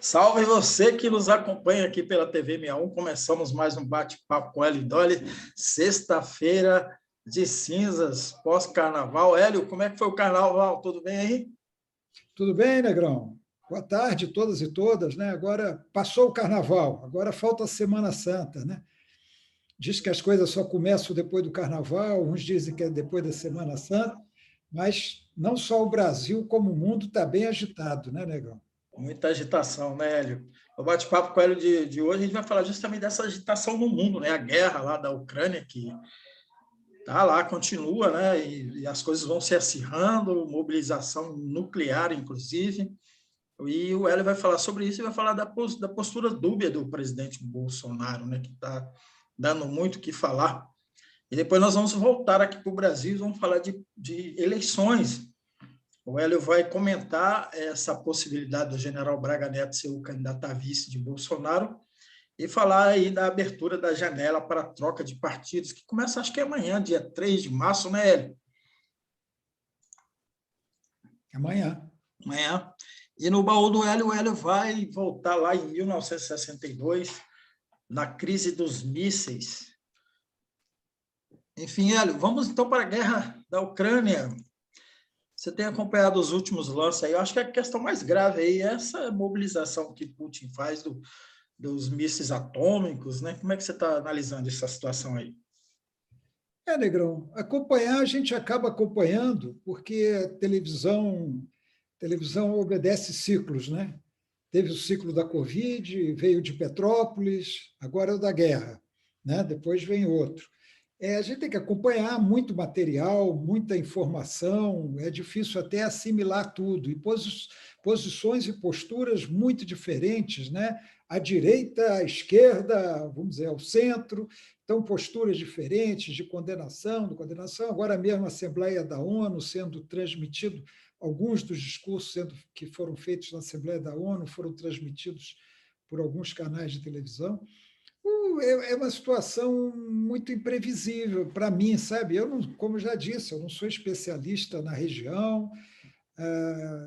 Salve você que nos acompanha aqui pela TV 61. Começamos mais um bate-papo com Hélio e Dolly, sexta-feira de cinzas, pós-carnaval. Hélio, como é que foi o carnaval? Tudo bem aí? Tudo bem, Negrão? Boa tarde, todas e todas, né? Agora passou o carnaval, agora falta a Semana Santa, né? Diz que as coisas só começam depois do carnaval, uns dizem que é depois da Semana Santa, mas não só o Brasil, como o mundo está bem agitado, né, Negrão? Muita agitação, né, Hélio? No bate-papo com o Hélio de hoje, a gente vai falar justamente dessa agitação no mundo, né? A guerra lá da Ucrânia, que tá lá, continua, né? E as coisas vão se acirrando, mobilização nuclear, inclusive. E o Hélio vai falar sobre isso e vai falar da postura dúbia do presidente Bolsonaro, né? Que está dando muito o que falar. E depois nós vamos voltar aqui para o Brasil e vamos falar de eleições. O Hélio vai comentar essa possibilidade do general Braga Neto ser o candidato a vice de Bolsonaro e falar aí da abertura da janela para a troca de partidos, que começa acho que é amanhã, dia 3 de março, né, Hélio? Amanhã. Amanhã. E no baú do Hélio, o Hélio vai voltar lá em 1962, na crise dos mísseis. Enfim, Hélio, vamos então para a guerra da Ucrânia. Você tem acompanhado os últimos lances aí? Eu acho que a questão mais grave aí é essa mobilização que Putin faz dos mísseis atômicos, né? Como é que você está analisando essa situação aí? Negrão, acompanhar a gente acaba acompanhando, porque a televisão obedece ciclos, né? Teve o ciclo da Covid, veio de Petrópolis, agora é o da guerra, né? Depois vem outro. A gente tem que acompanhar muito material, muita informação, é difícil até assimilar tudo, e posições e posturas muito diferentes, né? À direita, à esquerda, vamos dizer, ao centro, então posturas diferentes de condenação. Agora mesmo a Assembleia da ONU sendo transmitido, alguns dos discursos que foram feitos na Assembleia da ONU foram transmitidos por alguns canais de televisão. É uma situação muito imprevisível para mim, sabe? Eu não, como já disse, eu não sou especialista na região,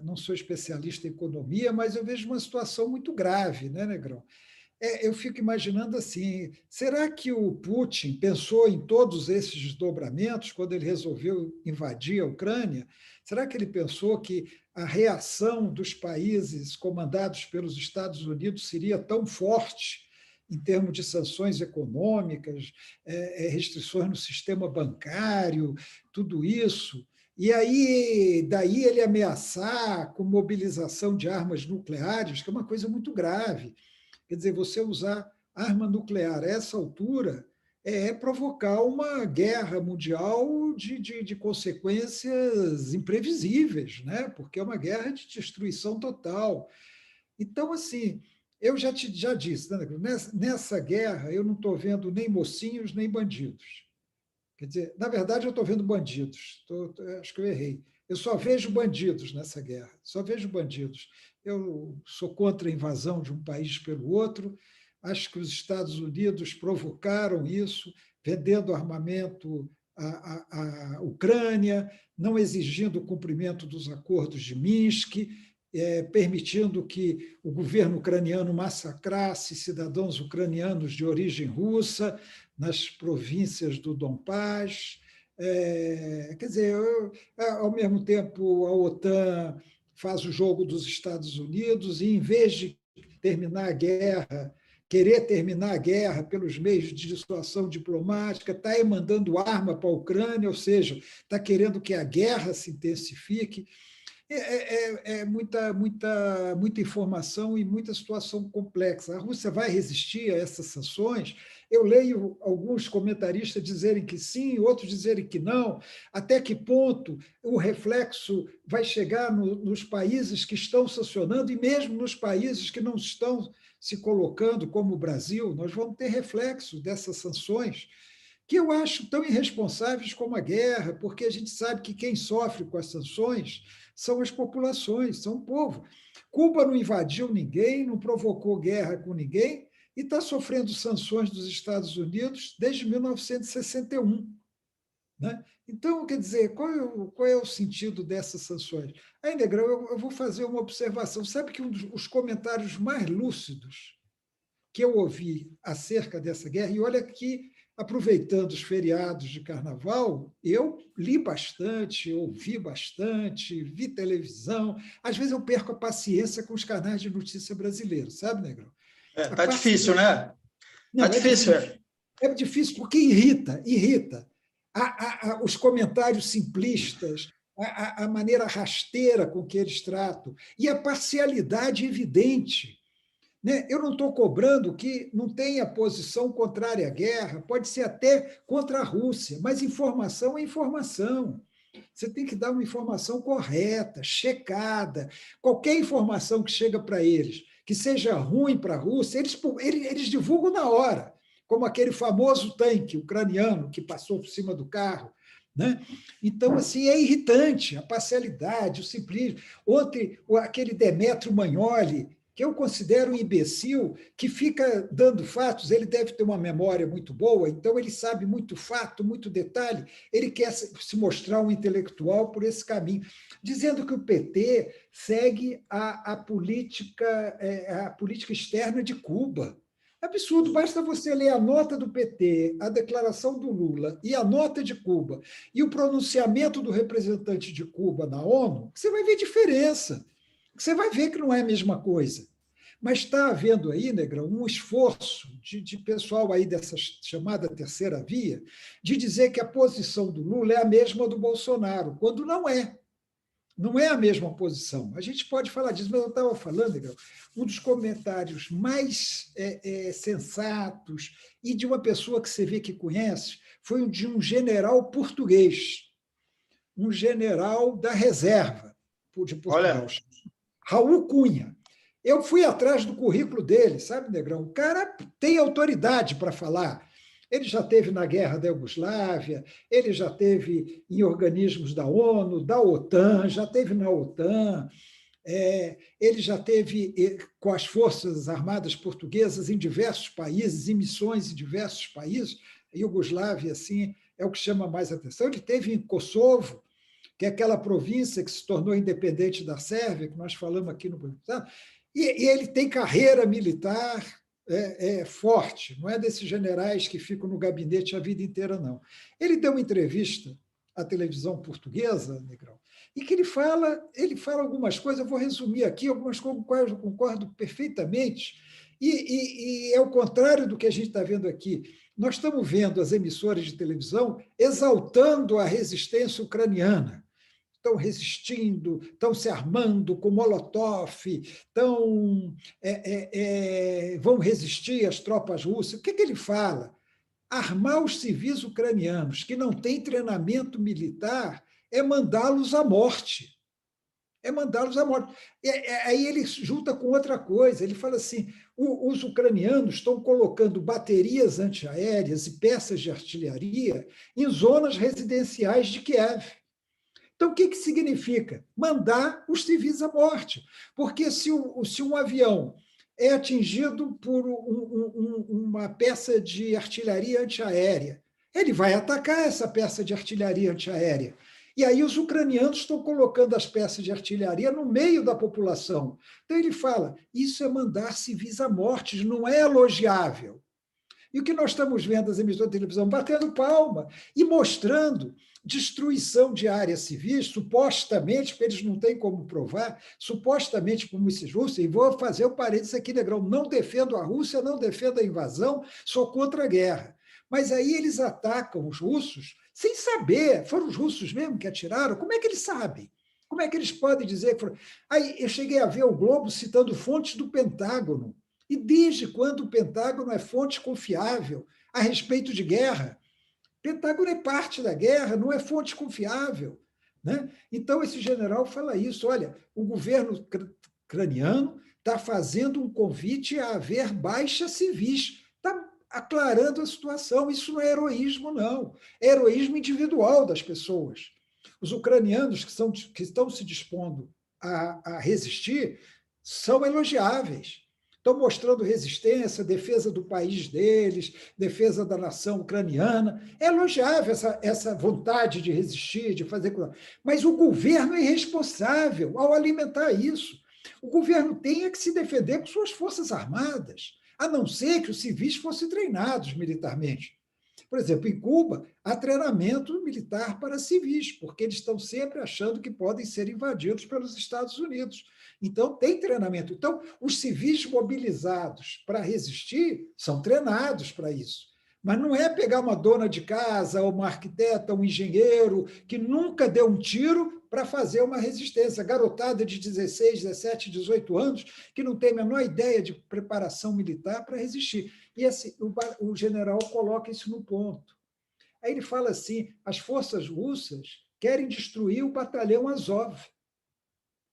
não sou especialista em economia, mas eu vejo uma situação muito grave, né, Negrão? Eu fico imaginando assim, será que o Putin pensou em todos esses desdobramentos quando ele resolveu invadir a Ucrânia? Será que ele pensou que a reação dos países comandados pelos Estados Unidos seria tão forte em termos de sanções econômicas, restrições no sistema bancário, tudo isso? E aí, daí ele ameaçar com mobilização de armas nucleares, que é uma coisa muito grave. Quer dizer, você usar arma nuclear a essa altura é provocar uma guerra mundial de consequências imprevisíveis, né? Porque é uma guerra de destruição total. Então, assim, eu já disse, né? Nessa guerra eu não estou vendo nem mocinhos nem bandidos. Quer dizer, na verdade, eu estou vendo bandidos. Acho que eu errei. Eu só vejo bandidos nessa guerra, só vejo bandidos. Eu sou contra a invasão de um país pelo outro. Acho que os Estados Unidos provocaram isso, vendendo armamento à Ucrânia, não exigindo o cumprimento dos acordos de Minsk, permitindo que o governo ucraniano massacrasse cidadãos ucranianos de origem russa nas províncias do Donbass. Quer dizer, ao mesmo tempo, a OTAN faz o jogo dos Estados Unidos e, em vez de terminar a guerra, querer terminar a guerra pelos meios de dissuasão diplomática, está mandando arma para a Ucrânia, ou seja, está querendo que a guerra se intensifique. Muita informação e muita situação complexa. A Rússia vai resistir a essas sanções? Eu leio alguns comentaristas dizerem que sim, outros dizerem que não. Até que ponto o reflexo vai chegar nos países que estão sancionando e mesmo nos países que não estão se colocando, como o Brasil? Nós vamos ter reflexo dessas sanções, que eu acho tão irresponsáveis como a guerra, porque a gente sabe que quem sofre com as sanções são as populações, são o povo. Cuba não invadiu ninguém, não provocou guerra com ninguém e está sofrendo sanções dos Estados Unidos desde 1961. né? Então, quer dizer, qual é o sentido dessas sanções? Aí, Negrão, eu vou fazer uma observação. Sabe que um dos comentários mais lúcidos que eu ouvi acerca dessa guerra, e olha que, aproveitando os feriados de carnaval, eu li bastante, ouvi bastante, vi televisão. Às vezes eu perco a paciência com os canais de notícia brasileiros, sabe, Negrão? A Tá difícil, paciência. né? Tá Não, é difícil. difícil. É difícil porque irrita, irrita. Os comentários simplistas, a maneira rasteira com que eles tratam, e a parcialidade evidente. Né? Eu não estou cobrando que não tenha posição contrária à guerra, pode ser até contra a Rússia, mas informação é informação. Você tem que dar uma informação correta, checada. Qualquer informação que chega para eles, que seja ruim para a Rússia, eles divulgam na hora, como aquele famoso tanque ucraniano que passou por cima do carro. Né? Então, assim, é irritante a parcialidade, o simplismo. Ontem, aquele Demetrio Magnoli, que eu considero um imbecil, que fica dando fatos, ele deve ter uma memória muito boa, então ele sabe muito fato, muito detalhe, ele quer se mostrar um intelectual por esse caminho, dizendo que o PT segue a política externa de Cuba. Absurdo, basta você ler a nota do PT, a declaração do Lula e a nota de Cuba, e o pronunciamento do representante de Cuba na ONU, que você vai ver diferença. Você vai ver que não é a mesma coisa. Mas está havendo aí, Negrão, um esforço de pessoal aí dessa chamada terceira via de dizer que a posição do Lula é a mesma do Bolsonaro, quando não é. Não é a mesma posição. A gente pode falar disso, mas eu estava falando, Negrão, um dos comentários mais sensatos e de uma pessoa que você vê que conhece foi o de um general português, um general da reserva de Portugal, Olha, Raul Cunha. Eu fui atrás do currículo dele, sabe, Negrão? O cara tem autoridade para falar. Ele já teve na guerra da Iugoslávia, ele já teve em organismos da ONU, da OTAN, já teve na OTAN, ele já teve com as Forças Armadas Portuguesas em diversos países, em missões em diversos países. A Iugoslávia, assim, é o que chama mais atenção. Ele teve em Kosovo, que é aquela província que se tornou independente da Sérvia, que nós falamos aqui no programa, e ele tem carreira militar forte, não é desses generais que ficam no gabinete a vida inteira, não. Ele deu uma entrevista à televisão portuguesa, Negrão, e que ele fala algumas coisas, eu vou resumir aqui, algumas coisas com as quais eu concordo perfeitamente, e é o contrário do que a gente está vendo aqui. Nós estamos vendo as emissoras de televisão exaltando a resistência ucraniana, estão resistindo, estão se armando com Molotov, vão resistir às tropas russas. O que ele fala? Armar os civis ucranianos que não têm treinamento militar é mandá-los à morte. É mandá-los à morte. Aí ele junta com outra coisa. Ele fala assim: os ucranianos estão colocando baterias antiaéreas e peças de artilharia em zonas residenciais de Kiev. Então, o que significa? Mandar os civis à morte. Porque se um avião é atingido por uma peça de artilharia antiaérea, ele vai atacar essa peça de artilharia antiaérea. E aí os ucranianos estão colocando as peças de artilharia no meio da população. Então ele fala, isso é mandar civis à morte, não é elogiável. E o que nós estamos vendo as emissoras de televisão batendo palma e mostrando destruição de áreas civis, supostamente, porque eles não têm como provar, supostamente por mísseis russos, e vou fazer o parênteses aqui, Negrão, não defendo a Rússia, não defendo a invasão, sou contra a guerra. Mas aí eles atacam os russos sem saber, foram os russos mesmo que atiraram, como é que eles sabem? Como é que eles podem dizer que foram? Aí eu cheguei a ver o Globo citando fontes do Pentágono. E desde quando o Pentágono é fonte confiável a respeito de guerra? O Pentágono é parte da guerra, não é fonte confiável. Né? Então, esse general fala isso: olha, o governo ucraniano está fazendo um convite a haver baixas civis, está aclarando a situação. Isso não é heroísmo, não. É heroísmo individual das pessoas. Os ucranianos que estão se dispondo a resistir são elogiáveis. estão mostrando resistência, defesa do país deles, defesa da nação ucraniana. É elogiável essa vontade de resistir, de fazer coisa. Mas o governo é irresponsável ao alimentar isso. O governo tem que se defender com suas forças armadas, a não ser que os civis fossem treinados militarmente. Por exemplo, em Cuba, há treinamento militar para civis, porque eles estão sempre achando que podem ser invadidos pelos Estados Unidos. Então, tem treinamento. Então, os civis mobilizados para resistir são treinados para isso. Mas não é pegar uma dona de casa, uma arquiteta, um engenheiro, que nunca deu um tiro para fazer uma resistência. Garotada de 16, 17, 18 anos, que não tem a menor ideia de preparação militar para resistir. E assim, o general coloca isso no ponto. Aí ele fala assim, as forças russas querem destruir o batalhão Azov.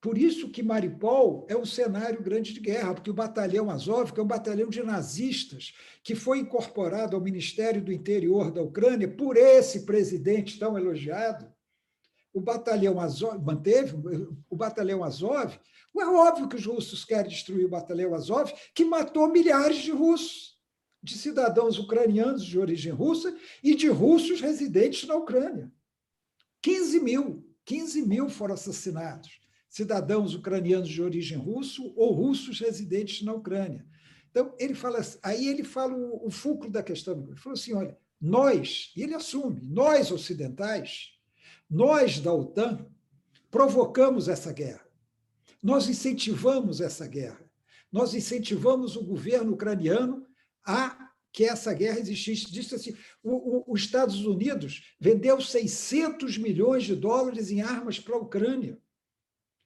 Por isso que Mariupol é um cenário grande de guerra, porque o batalhão Azov, que é um batalhão de nazistas, que foi incorporado ao Ministério do Interior da Ucrânia por esse presidente tão elogiado, o batalhão Azov manteve o batalhão Azov. É óbvio que os russos querem destruir o batalhão Azov, que matou milhares de russos, de cidadãos ucranianos de origem russa e de russos residentes na Ucrânia. 15 mil foram assassinados, cidadãos ucranianos de origem russo ou russos residentes na Ucrânia. Então, ele fala, aí ele fala o fulcro da questão. Ele falou assim, olha, nós, e ele assume, nós ocidentais, nós da OTAN, provocamos essa guerra. Nós incentivamos essa guerra. Nós incentivamos o governo ucraniano a que essa guerra existisse. Disse assim, os Estados Unidos vendeu 600 milhões de dólares em armas para a Ucrânia,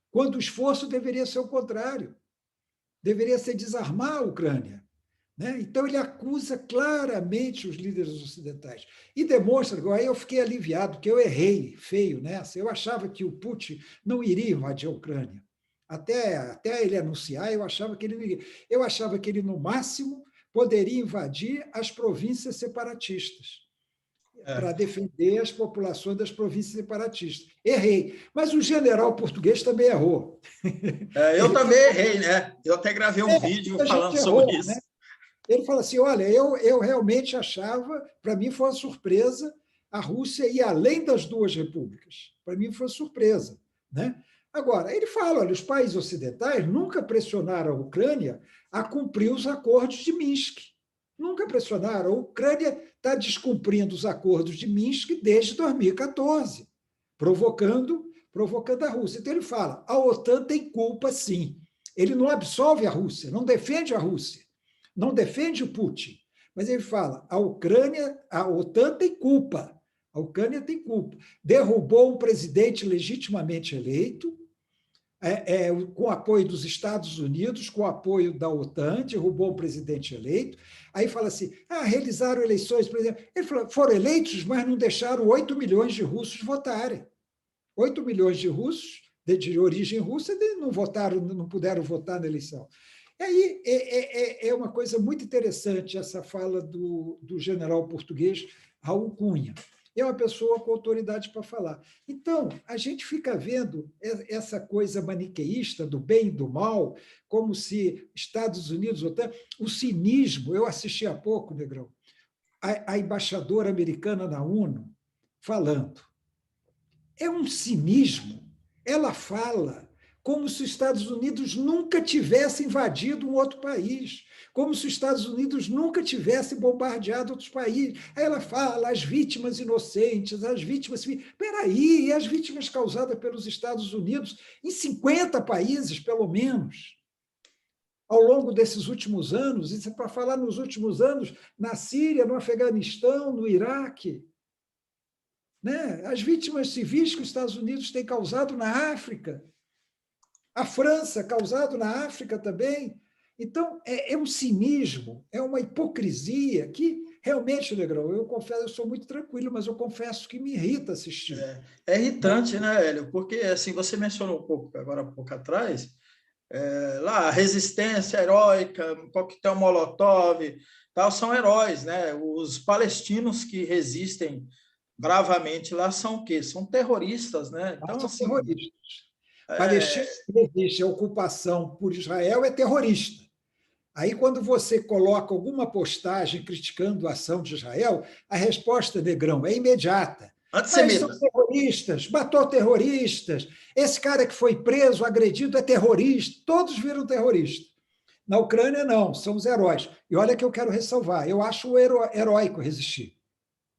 quando o esforço deveria ser o contrário. Deveria ser desarmar a Ucrânia. Né? Então, ele acusa claramente os líderes ocidentais. E demonstra, aí eu fiquei aliviado, que eu errei feio nessa. Eu achava que o Putin não iria invadir a Ucrânia. Até ele anunciar, eu achava que ele não iria. Eu achava que ele, no máximo, poderia invadir as províncias separatistas, para defender as populações das províncias separatistas. Errei. Mas o general português também errou. Eu também errei, né? Eu até gravei um vídeo falando sobre isso. Né? Ele fala assim, olha, eu realmente achava, para mim foi uma surpresa, a Rússia ir além das duas repúblicas. Para mim foi uma surpresa. Né? Agora, ele fala, olha, os países ocidentais nunca pressionaram a Ucrânia a cumprir os acordos de Minsk. Nunca pressionaram. A Ucrânia está descumprindo os acordos de Minsk desde 2014, provocando a Rússia. Então, ele fala, a OTAN tem culpa, sim. Ele não absolve a Rússia, não defende a Rússia, não defende o Putin, mas ele fala, a OTAN tem culpa, a Ucrânia tem culpa. Derrubou um presidente legitimamente eleito, com o apoio dos Estados Unidos, com o apoio da OTAN, derrubou um presidente eleito. Aí fala assim, realizaram eleições, por exemplo. Ele falou, foram eleitos, mas não deixaram 8 milhões de russos votarem. 8 milhões de russos de origem russa não votaram, não puderam votar na eleição. E aí é uma coisa muito interessante essa fala do general português Raul Cunha. É uma pessoa com autoridade para falar. Então, a gente fica vendo essa coisa maniqueísta do bem e do mal, como se Estados Unidos, o cinismo. Eu assisti há pouco, Negrão, a embaixadora americana na ONU falando. É um cinismo. Ela fala como se os Estados Unidos nunca tivessem invadido um outro país, como se os Estados Unidos nunca tivessem bombardeado outros países. Aí ela fala, as vítimas inocentes, as vítimas... Espera aí, e as vítimas causadas pelos Estados Unidos em 50 países, pelo menos, ao longo desses últimos anos, isso é para falar nos últimos anos, na Síria, no Afeganistão, no Iraque. Né? As vítimas civis que os Estados Unidos têm causado na África, a França, causado na África também. Então, é um cinismo, é uma hipocrisia que, realmente, Negrão, eu confesso, eu sou muito tranquilo, mas eu confesso que me irrita assistir. É irritante, né, Hélio? Porque, assim, você mencionou agora há pouco atrás, lá, a resistência heróica, coquetel Molotov, tal, são heróis, né? Os palestinos que resistem bravamente lá são o quê? São terroristas, né? Então, são assim, terroristas. Palestina existe, a ocupação por Israel é terrorista. Aí, quando você coloca alguma postagem criticando a ação de Israel, a resposta, Negrão, é imediata. Mas são Antissemita. terroristas, matou terroristas, esse cara que foi preso, agredido, é terrorista, todos viram terrorista. Na Ucrânia, não, são os heróis. E olha que eu quero ressalvar, eu acho heróico resistir.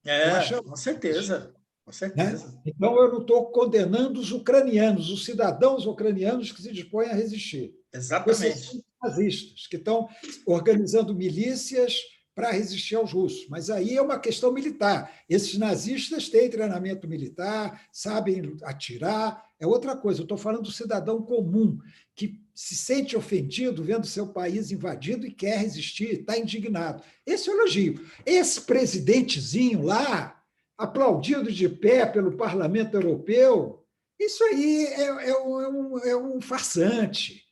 Eu acho É, com heróico resistir, certeza, com né? certeza. Então, eu não estou condenando os ucranianos, os cidadãos ucranianos que se dispõem a resistir, com exceção Exatamente. dos nazistas, que estão organizando milícias para resistir aos russos. Mas aí é uma questão militar. Esses nazistas têm treinamento militar, sabem atirar, é outra coisa. Eu estou falando do cidadão comum, que se sente ofendido vendo seu país invadido e quer resistir, está indignado. Esse é o elogio. Esse presidentezinho lá, aplaudido de pé pelo Parlamento Europeu, isso aí é um farsante,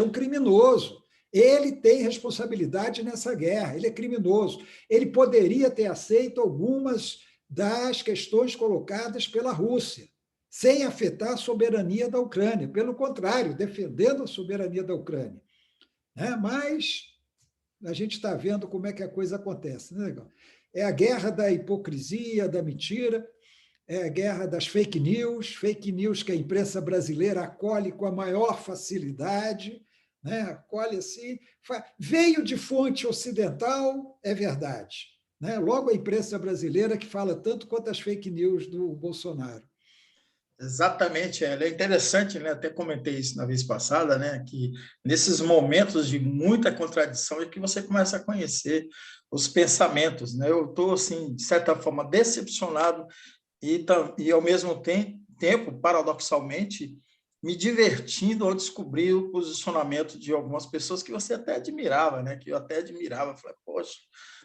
é um criminoso. Ele tem responsabilidade nessa guerra, ele é criminoso. Ele poderia ter aceito algumas das questões colocadas pela Rússia, sem afetar a soberania da Ucrânia, pelo contrário, defendendo a soberania da Ucrânia. Mas a gente está vendo como é que a coisa acontece, né, legal? É a guerra da hipocrisia, da mentira, é a guerra das fake news que a imprensa brasileira acolhe com a maior facilidade, né? Acolhe assim, veio de fonte ocidental, é verdade. Né? Logo a imprensa brasileira que fala tanto quanto as fake news do Bolsonaro. Exatamente, é interessante, né? Até comentei isso na vez passada, né? Que nesses momentos de muita contradição é que você começa a conhecer os pensamentos, né? Eu estou, assim, de certa forma, decepcionado e ao mesmo tempo, paradoxalmente, me divertindo ao descobrir o posicionamento de algumas pessoas que você até admirava, né? Que eu até admirava. Falei, poxa,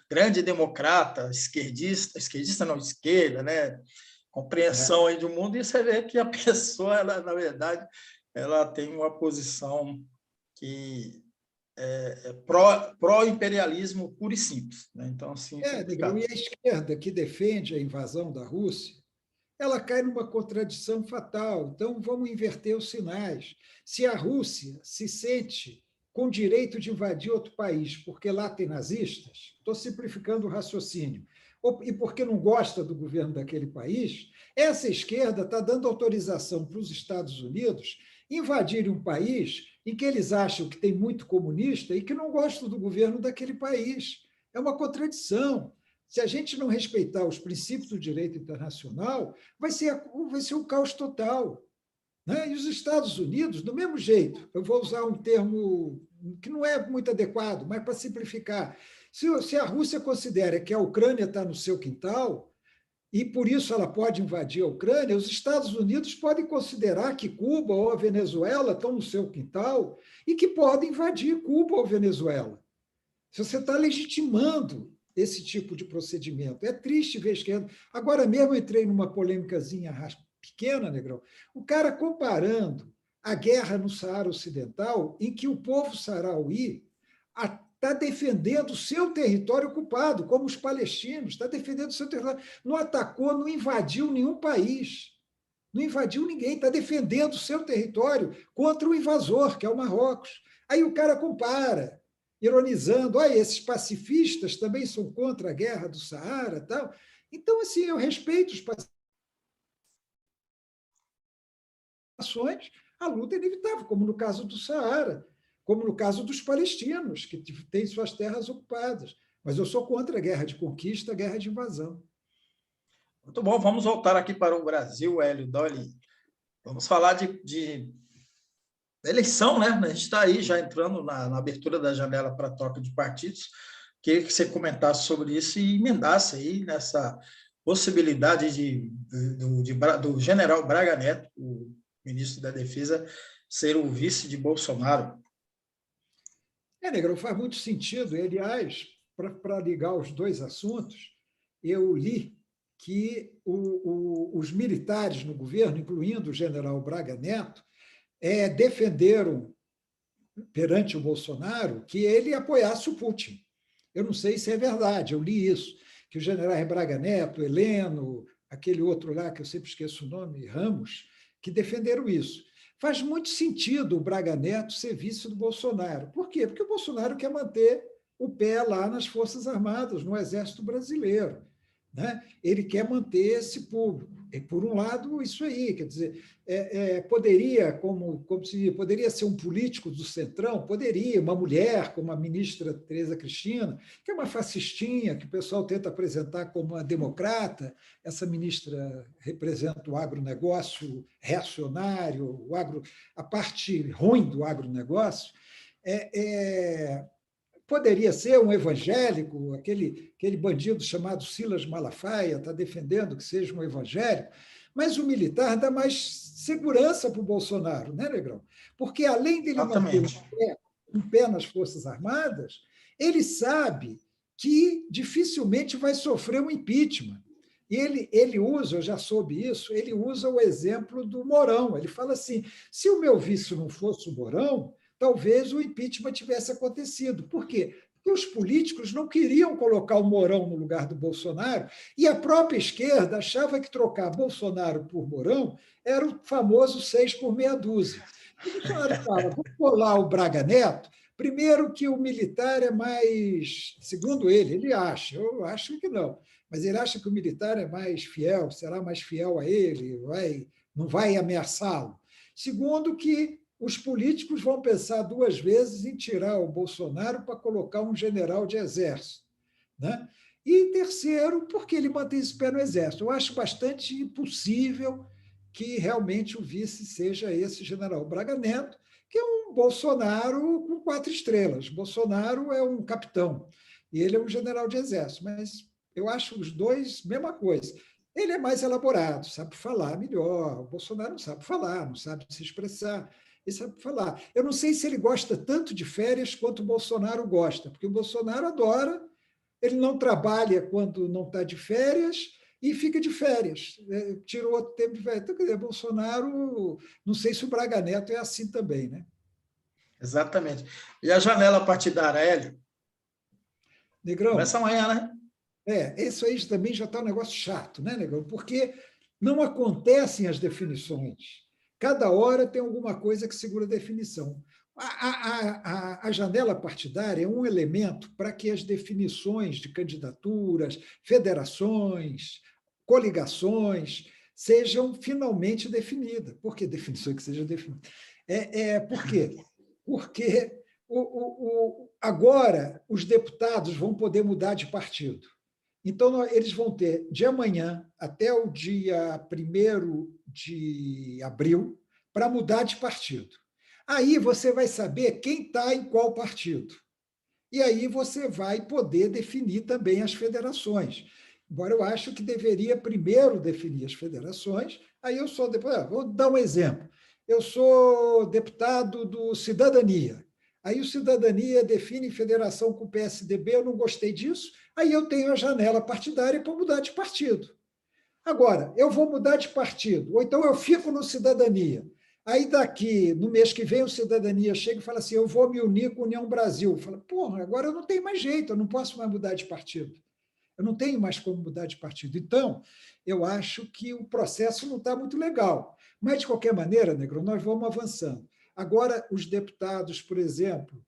grande democrata, esquerdista não, esquerda, né? Compreensão aí do mundo, e você vê que a pessoa, ela, na verdade, ela tem uma posição que é pró-imperialismo puro e simples. Né? Então, assim, é Negrão, e complicado. a esquerda que defende a invasão da Rússia, ela cai numa contradição fatal. Então, vamos inverter os sinais. Se a Rússia se sente com direito de invadir outro país porque lá tem nazistas, estou simplificando o raciocínio, e porque não gosta do governo daquele país, essa esquerda está dando autorização para os Estados Unidos invadirem um país em que eles acham que tem muito comunista e que não gostam do governo daquele país. É uma contradição. Se a gente não respeitar os princípios do direito internacional, vai ser um caos total. Né? E os Estados Unidos, do mesmo jeito, eu vou usar um termo que não é muito adequado, mas para simplificar, se a Rússia considera que a Ucrânia está no seu quintal, e por isso ela pode invadir a Ucrânia, os Estados Unidos podem considerar que Cuba ou a Venezuela estão no seu quintal e que podem invadir Cuba ou Venezuela. Se você está legitimando esse tipo de procedimento. É triste ver a esquerda. Agora mesmo eu entrei numa polêmicazinha pequena, Negrão, o cara comparando a guerra no Saara Ocidental, em que o povo sarauí está defendendo o seu território ocupado, como os palestinos, está defendendo o seu território. Não atacou, não invadiu nenhum país. Não invadiu ninguém, está defendendo o seu território contra o invasor, que é o Marrocos. Aí o cara compara, ironizando, olha, esses pacifistas também são contra a guerra do Saara, tal. Então, assim, eu respeito os pacificações, a luta é inevitável, como no caso do Saara, como no caso dos palestinos, que têm suas terras ocupadas. Mas eu sou contra a guerra de conquista, a guerra de invasão. Muito bom, vamos voltar aqui para o Brasil, Hélio Dolly. Vamos falar de eleição, né? A gente está aí já entrando na abertura da janela para troca de partidos. Queria que você comentasse sobre isso e emendasse aí nessa possibilidade do general Braga Neto, o ministro da Defesa, ser o vice de Bolsonaro. Negrão, faz muito sentido. E, aliás, para ligar os dois assuntos, eu li que os militares no governo, incluindo o general Braga Neto, defenderam perante o Bolsonaro que ele apoiasse o Putin. Eu não sei se é verdade, eu li isso, que o general Braga Neto, Heleno, aquele outro lá, que eu sempre esqueço o nome, Ramos, que defenderam isso. faz muito sentido o Braga Neto ser vice do Bolsonaro. Por quê? Porque o Bolsonaro quer manter o pé lá nas Forças Armadas, no Exército Brasileiro, né? Ele quer manter esse público. E, por um lado, isso aí, quer dizer, poderia, como se poderia ser um político do Centrão, poderia, uma mulher, como a ministra Tereza Cristina, que é uma fascistinha, que o pessoal tenta apresentar como uma democrata. Essa ministra representa o agronegócio reacionário, a parte ruim do agronegócio. Poderia ser um evangélico, aquele bandido chamado Silas Malafaia está defendendo que seja um evangélico, mas o militar dá mais segurança para o Bolsonaro, né, Negrão? Porque, além dele manter Exatamente. um pé nas Forças Armadas, ele sabe que dificilmente vai sofrer um impeachment. E ele usa, eu já soube isso, ele usa o exemplo do Mourão. Ele fala assim: se o meu vice não fosse o Mourão, talvez o impeachment tivesse acontecido. Por quê? Porque os políticos não queriam colocar o Mourão no lugar do Bolsonaro, e a própria esquerda achava que trocar Bolsonaro por Mourão era o famoso 6 por meia dúzia. E o Bolsonaro fala: vamos colar o Braga Neto. Primeiro, que o militar é mais, segundo ele acha, eu acho que não, mas ele acha que o militar é mais fiel, será mais fiel a ele, não vai ameaçá-lo. Segundo, que os políticos vão pensar duas vezes em tirar o Bolsonaro para colocar um general de exército, né? E terceiro, porque ele mantém esse pé no exército. Eu acho bastante impossível que realmente o vice seja esse general Braga Neto, que é um Bolsonaro com 4 estrelas. Bolsonaro é um capitão e ele é um general de exército, mas eu acho os dois mesma coisa. Ele é mais elaborado, sabe falar melhor. O Bolsonaro não sabe falar, não sabe se expressar. Ele sabe falar. Eu não sei se ele gosta tanto de férias quanto o Bolsonaro gosta, porque o Bolsonaro adora, ele não trabalha quando não está de férias e fica de férias, tira outro tempo de férias. Então, quer dizer, Bolsonaro, não sei se o Braga Neto é assim também, né? Exatamente. E a janela partidária, Hélio, Negrão, começa amanhã, né? isso aí também já está um negócio chato, né, Negrão? Porque não acontecem as definições. Cada hora tem alguma coisa que segura a definição. A janela partidária é um elemento para que as definições de candidaturas, federações, coligações sejam finalmente definidas. Por que definição que seja definida? Por quê? Porque agora os deputados vão poder mudar de partido. Então, eles vão ter, de amanhã até o dia 1º de abril, para mudar de partido. Aí você vai saber quem está em qual partido. E aí você vai poder definir também as federações. Embora eu acho que deveria primeiro definir as federações, aí eu sou deputado. Vou dar um exemplo. Eu sou deputado do Cidadania. Aí o Cidadania define federação com o PSDB, eu não gostei disso, aí eu tenho a janela partidária para mudar de partido. Agora, eu vou mudar de partido, ou então eu fico no Cidadania. Aí daqui, no mês que vem, o Cidadania chega e fala assim, eu vou me unir com a União Brasil. Fala, porra, agora eu não tenho mais jeito, eu não posso mais mudar de partido. Eu não tenho mais como mudar de partido. Então, eu acho que o processo não está muito legal. Mas, de qualquer maneira, Negro, nós vamos avançando. Agora, os deputados, por exemplo,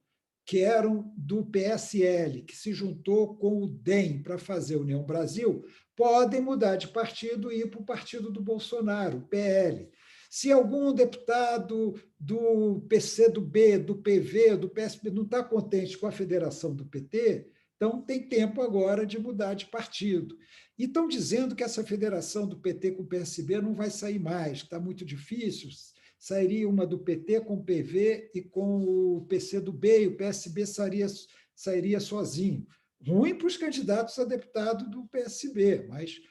que eram do PSL, que se juntou com o DEM para fazer União Brasil, podem mudar de partido e ir para o partido do Bolsonaro, o PL. Se algum deputado do PCdoB, do PV, do PSB não está contente com a federação do PT, então tem tempo agora de mudar de partido. E estão dizendo que essa federação do PT com o PSB não vai sair mais, está muito difícil. Sairia uma do PT com o PV e com o PCdoB, e o PSB sairia sozinho. Ruim para os candidatos a deputado do PSB, mas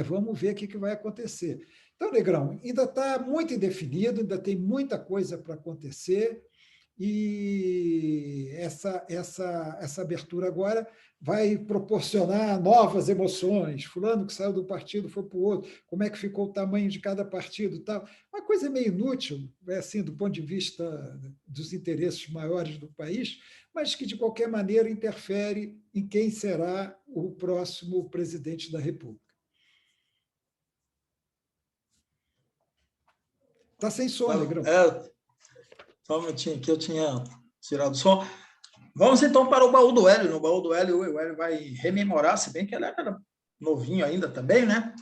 vamos ver o que vai acontecer. Então, Negrão, ainda está muito indefinido, ainda tem muita coisa para acontecer, e essa abertura agora vai proporcionar novas emoções. Fulano que saiu do partido foi para o outro, como é que ficou o tamanho de cada partido e tal. Uma coisa meio inútil, assim, do ponto de vista dos interesses maiores do país, mas que, de qualquer maneira, interfere em quem será o próximo presidente da República. Está sem som, Negrão. Só um minutinho aqui, eu tinha tirado o som. Vamos então para o baú do Hélio. No baú do Hélio, o Hélio vai rememorar, se bem que ele era novinho ainda também, né?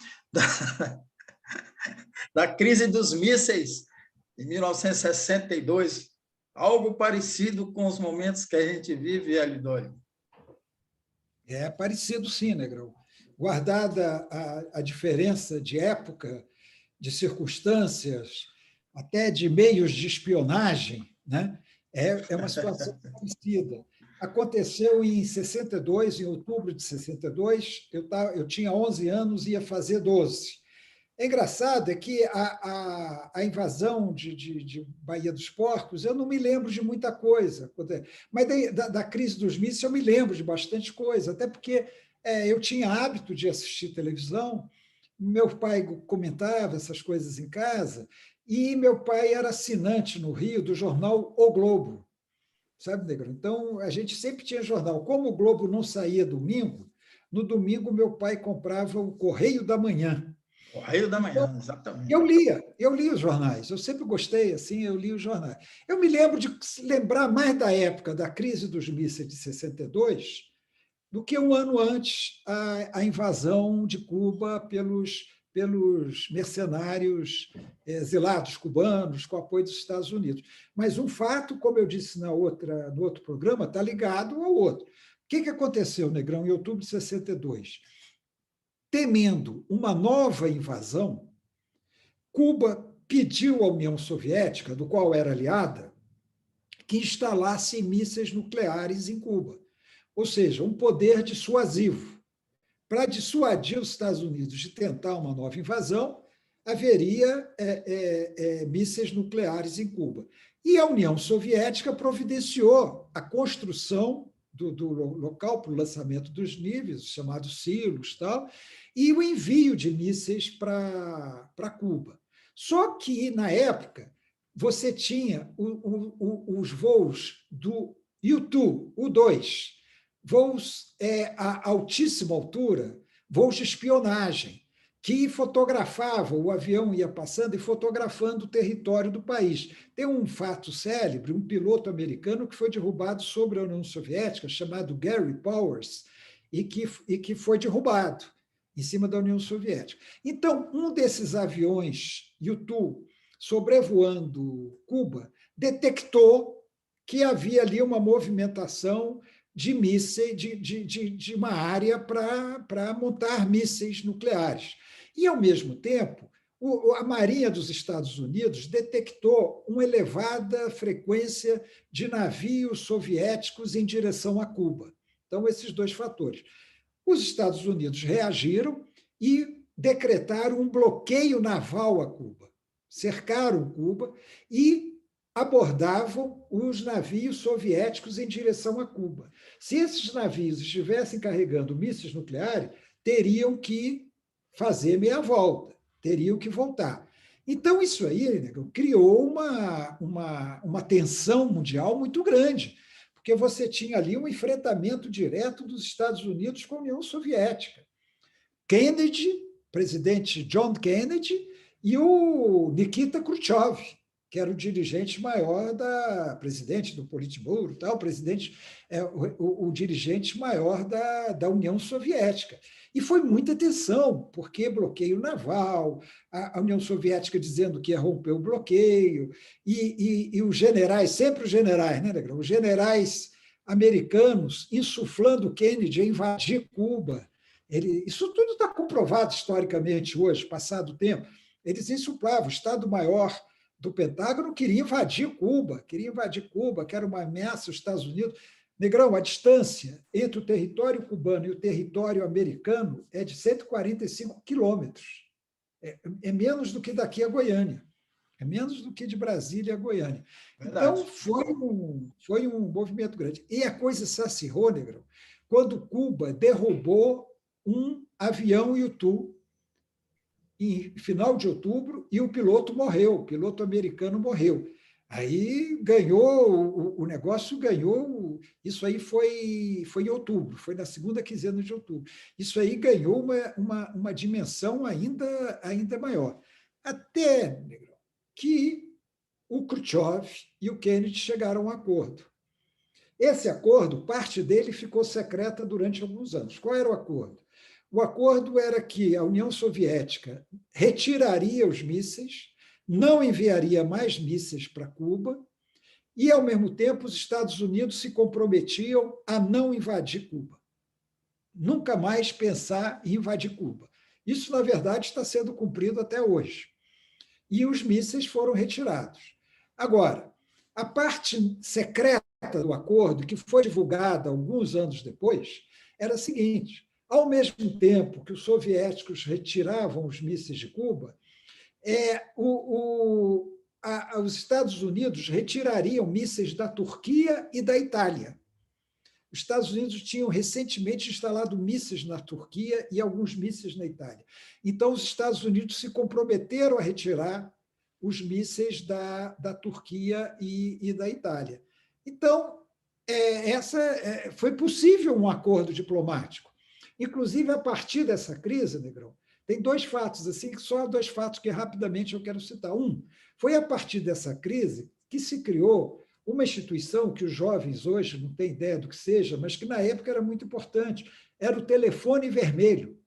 Da crise dos mísseis em 1962. Algo parecido com os momentos que a gente vive, Hélio Dório. É parecido, sim, Negrão. Guardada a diferença de época, de circunstâncias, até de meios de espionagem, né? É uma situação parecida. Aconteceu em 62, em outubro de 62, eu tinha 11 anos e ia fazer 12. É engraçado é que a invasão de Baía dos Porcos, eu não me lembro de muita coisa, mas da crise dos mísseis eu me lembro de bastante coisa, até porque eu tinha hábito de assistir televisão, meu pai comentava essas coisas em casa, e meu pai era assinante no Rio do jornal O Globo, sabe, Negro? Então, a gente sempre tinha jornal. Como o Globo não saía domingo, no domingo meu pai comprava o Correio da Manhã. Correio da Então, Manhã, exatamente. eu lia os jornais, eu sempre gostei, assim, eu li os jornais. Eu me lembro de lembrar mais da época da crise dos mísseis de 62 do que um ano antes a invasão de Cuba pelos mercenários exilados cubanos, com apoio dos Estados Unidos. Mas um fato, como eu disse no outro programa, está ligado ao outro. O que aconteceu, Negrão, em outubro de 62? Temendo uma nova invasão, Cuba pediu à União Soviética, do qual era aliada, que instalasse mísseis nucleares em Cuba, ou seja, um poder dissuasivo. Para dissuadir os Estados Unidos de tentar uma nova invasão, haveria mísseis nucleares em Cuba. E a União Soviética providenciou a construção do local para o lançamento dos níveis, chamados silos, tal, e o envio de mísseis para Cuba. Só que, na época, você tinha os voos do U-2, U-2, voos a altíssima altura, voos de espionagem, que fotografavam, o avião ia passando e fotografando o território do país. Tem um fato célebre, um piloto americano que foi derrubado sobre a União Soviética, chamado Gary Powers, e que foi derrubado em cima da União Soviética. Então, um desses aviões U-2, sobrevoando Cuba, detectou que havia ali uma movimentação de mísseis, de uma área para montar mísseis nucleares. E, ao mesmo tempo, a Marinha dos Estados Unidos detectou uma elevada frequência de navios soviéticos em direção a Cuba. Então, esses dois fatores. Os Estados Unidos reagiram e decretaram um bloqueio naval a Cuba. Cercaram Cuba e abordavam os navios soviéticos em direção a Cuba. Se esses navios estivessem carregando mísseis nucleares, teriam que fazer meia volta, teriam que voltar. Então, isso aí, né, criou uma tensão mundial muito grande, porque você tinha ali um enfrentamento direto dos Estados Unidos com a União Soviética. Kennedy, presidente John Kennedy, e o Nikita Khrushchev, que era o dirigente maior presidente do Politburo, tal, o dirigente maior da União Soviética. E foi muita tensão, porque bloqueio naval, a União Soviética dizendo que ia romper o bloqueio, e os generais, sempre os generais, né, Negrão? Os generais americanos insuflando Kennedy a invadir Cuba. Isso tudo está comprovado historicamente hoje, passado o tempo. Eles insuflavam, o Estado-Maior do Pentágono queria invadir Cuba, que era uma ameaça aos Estados Unidos. Negrão, a distância entre o território cubano e o território americano é de 145 quilômetros. É menos do que daqui a Goiânia. É menos do que de Brasília a Goiânia. Verdade. Então, foi um movimento grande. E a coisa se acirrou, Negrão, quando Cuba derrubou um avião U-2 em final de outubro, e o piloto morreu, o piloto americano morreu. Aí ganhou, o negócio ganhou, isso aí foi em outubro, foi na segunda quinzena de outubro. Isso aí ganhou uma dimensão ainda maior. Até que o Khrushchev e o Kennedy chegaram a um acordo. Esse acordo, parte dele ficou secreta durante alguns anos. Qual era o acordo? O acordo era que a União Soviética retiraria os mísseis, não enviaria mais mísseis para Cuba, e, ao mesmo tempo, os Estados Unidos se comprometiam a não invadir Cuba. Nunca mais pensar em invadir Cuba. Isso, na verdade, está sendo cumprido até hoje. E os mísseis foram retirados. Agora, a parte secreta do acordo, que foi divulgada alguns anos depois, era a seguinte: ao mesmo tempo que os soviéticos retiravam os mísseis de Cuba, os Estados Unidos retirariam mísseis da Turquia e da Itália. Os Estados Unidos tinham recentemente instalado mísseis na Turquia e alguns mísseis na Itália. Então, os Estados Unidos se comprometeram a retirar os mísseis da Turquia e da Itália. Então, foi possível um acordo diplomático. Inclusive, a partir dessa crise, Negrão, tem dois fatos, assim, só dois fatos que rapidamente eu quero citar. Um, foi a partir dessa crise que se criou uma instituição que os jovens hoje não têm ideia do que seja, mas que na época era muito importante, era o telefone vermelho.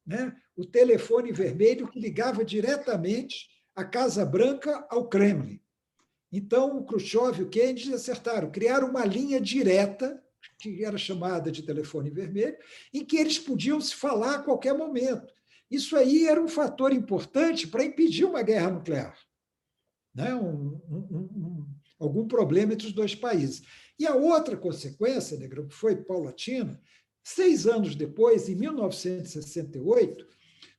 Né? O telefone vermelho que ligava diretamente a Casa Branca ao Kremlin. Então, o Khrushchev e o Kennedy acertaram, criaram uma linha direta, que era chamada de telefone vermelho, em que eles podiam se falar a qualquer momento. Isso aí era um fator importante para impedir uma guerra nuclear, né? Algum problema entre os dois países. E a outra consequência, Negrão, que foi paulatina, 6 anos depois, em 1968,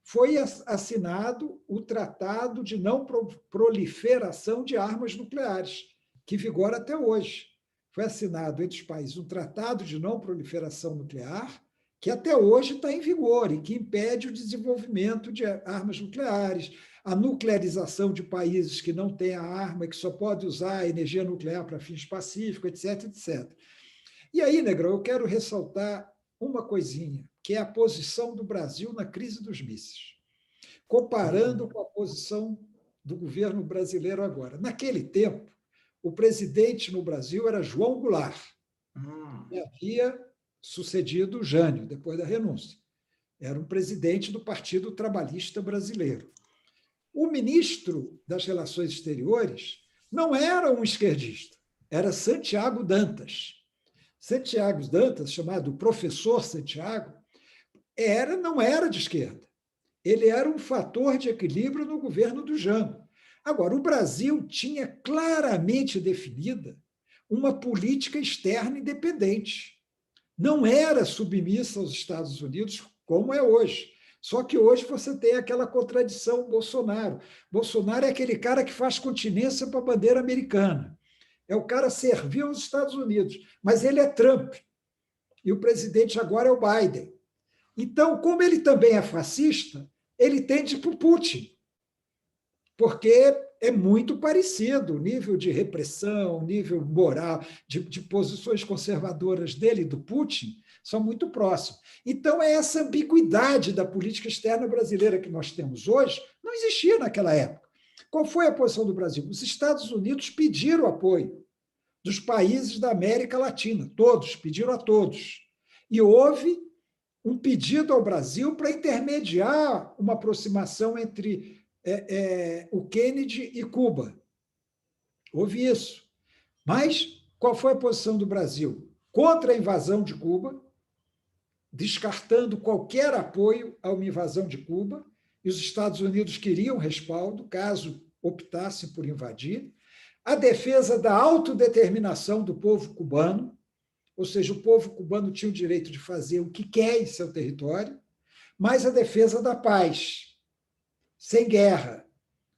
foi assinado o Tratado de Não Proliferação de Armas Nucleares, que vigora até hoje. Foi assinado entre os países um Tratado de Não Proliferação Nuclear, que até hoje está em vigor e que impede o desenvolvimento de armas nucleares, a nuclearização de países que não têm a arma e que só pode usar a energia nuclear para fins pacíficos, etc, etc. E aí, Negrão, eu quero ressaltar uma coisinha, que é a posição do Brasil na crise dos mísseis, comparando com a posição do governo brasileiro agora. Naquele tempo, o presidente no Brasil era João Goulart, que havia sucedido Jânio, depois da renúncia. Era um presidente do Partido Trabalhista Brasileiro. O ministro das Relações Exteriores não era um esquerdista, era Santiago Dantas. Santiago Dantas, chamado Professor Santiago, não era de esquerda. Ele era um fator de equilíbrio no governo do Jango. Agora, o Brasil tinha claramente definida uma política externa independente. Não era submissa aos Estados Unidos como é hoje. Só que hoje você tem aquela contradição Bolsonaro. Bolsonaro é aquele cara que faz continência para a bandeira americana. É o cara servil aos Estados Unidos, mas ele é Trump. E o presidente agora é o Biden. Então, como ele também é fascista, ele tende para o Putin, porque é muito parecido o nível de repressão, o nível moral, de posições conservadoras dele e do Putin, são muito próximos. Então, é essa ambiguidade da política externa brasileira que nós temos hoje, não existia naquela época. Qual foi a posição do Brasil? Os Estados Unidos pediram apoio dos países da América Latina, todos, pediram a todos. E houve um pedido ao Brasil para intermediar uma aproximação entre o Kennedy e Cuba. Houve isso. Mas qual foi a posição do Brasil? Contra a invasão de Cuba, descartando qualquer apoio a uma invasão de Cuba, e os Estados Unidos queriam respaldo, caso optassem por invadir, a defesa da autodeterminação do povo cubano, ou seja, o povo cubano tinha o direito de fazer o que quer em seu território, mas a defesa da paz, sem guerra,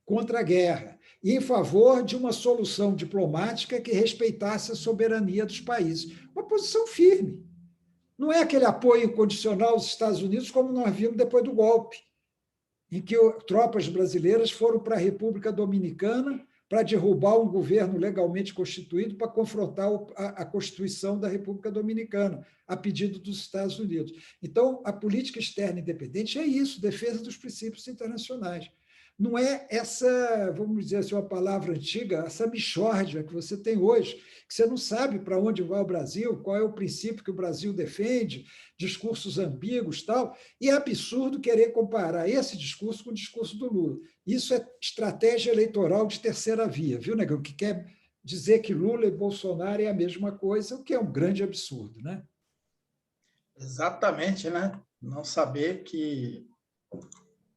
contra a guerra, e em favor de uma solução diplomática que respeitasse a soberania dos países. Uma posição firme. Não é aquele apoio incondicional aos Estados Unidos como nós vimos depois do golpe, em que tropas brasileiras foram para a República Dominicana para derrubar um governo legalmente constituído para confrontar a Constituição da República Dominicana, a pedido dos Estados Unidos. Então, a política externa independente é isso, defesa dos princípios internacionais. não é essa, vamos dizer assim, uma palavra antiga, essa mixórdia que você tem hoje, que você não sabe para onde vai o Brasil, qual é o princípio que o Brasil defende, discursos ambíguos, tal, e é absurdo querer comparar esse discurso com o discurso do Lula. Isso é estratégia eleitoral de terceira via, viu, Negão? Que quer dizer que Lula e Bolsonaro é a mesma coisa, o que é um grande absurdo, né? Exatamente, né? Não saber que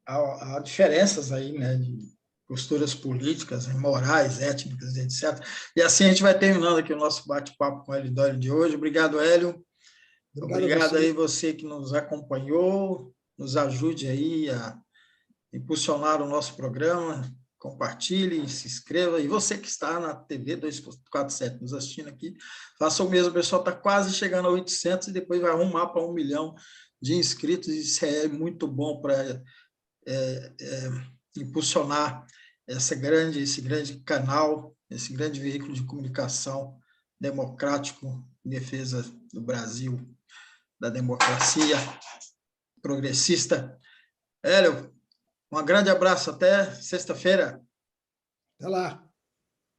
há diferenças aí, né, de posturas políticas, morais, étnicas, etc. E assim a gente vai terminando aqui o nosso bate-papo com o Hélio Dório de hoje. Obrigado, Hélio. Obrigado a Obrigado aí você. você que nos acompanhou, nos ajude aí a impulsionar o nosso programa, compartilhe, se inscreva. E você que está na TV 247 nos assistindo aqui, faça o mesmo. O pessoal está quase chegando a 800 e depois vai arrumar para 1 milhão de inscritos. Isso é muito bom para impulsionar esse grande canal, esse grande veículo de comunicação democrático em defesa do Brasil, da democracia progressista. Hélio, um grande abraço, até sexta-feira. Até lá.